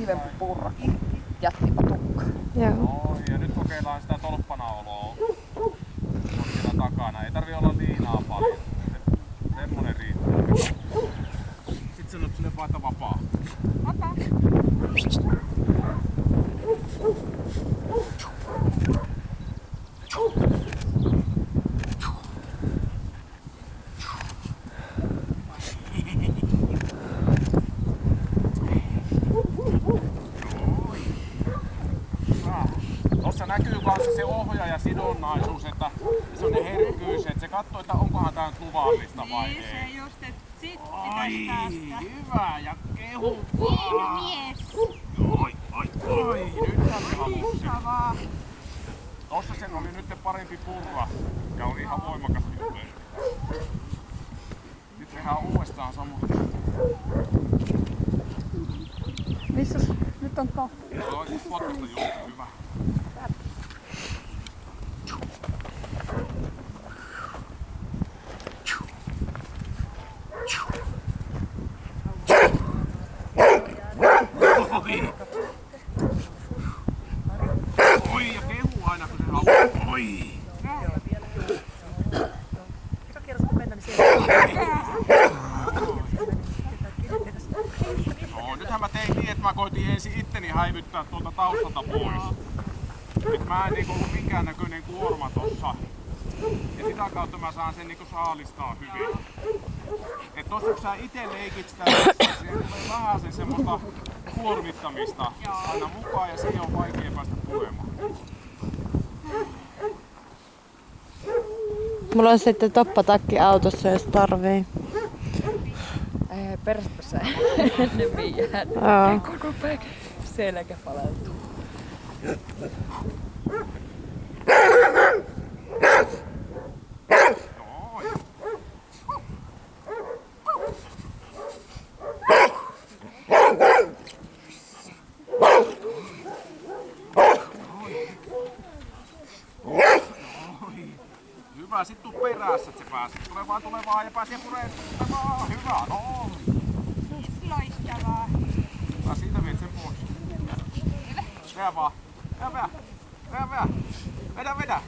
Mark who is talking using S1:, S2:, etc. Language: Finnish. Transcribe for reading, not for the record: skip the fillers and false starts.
S1: kivempi purra kuin jättipatukka.
S2: Joo. Ja nyt kokeillaan sitä tolppanaoloa. Se on siellä takana. Ei tarvi olla liinaa paljon. Semmonen riittää. Sitten sanot sille vaan, että vapaa.
S1: Vapaa.
S2: Tuossa näkyy kanssa se ohjaaja sidonnaisuus, että se on herkkyys, että se katsoo, että onkohan tää nyt luvallista vai
S3: niin,
S2: ei.
S3: se just, että sit
S2: Ai,
S3: pitäis päästä.
S2: hyvä ja kehu
S3: Hieno
S2: vaan.
S3: mies.
S2: Ai, nythän se halusi.
S3: Mukavaa.
S2: Tossa sen oli nyt parempi purra ja oli ihan voimakas hyppely. Nyt tehdään uudestaan samoin.
S1: Missäs nyt on kahvi?
S2: Joo, potkasta just hyvä. Oi, ja kehu aina kun se haluaa. Oi!
S1: Eka kerros kun mennään, niin siellä
S2: No, nythän mä tein niin, että mä koitin ensin itteni häivyttää tuolta taustalta pois. Et mä en niinku ollut minkään näköinen kuorma tossa. Ja sitä kautta mä saan sen niinku saalistaa hyvin. Et tossa kun sä ite leikit sitä, siihen tulee vähän sen semmoista kuormittamista aina mukaan ja siihen on vaikea päästä tulemaan.
S4: Mulla on sitten toppatakki autossa, jos tarvii.
S1: Persettä ennemmin jäänyt.
S4: Joo.
S1: Koko päivä selkä palautuu.
S2: Hyvä, sit tuu perässä, että se pääsee. Tule vaan ja pääsee puremaan. Hyvä, no.
S3: Loistavaa.
S2: Mä siitä viet sen pois. Vedä vaan. Vedä. Vedä.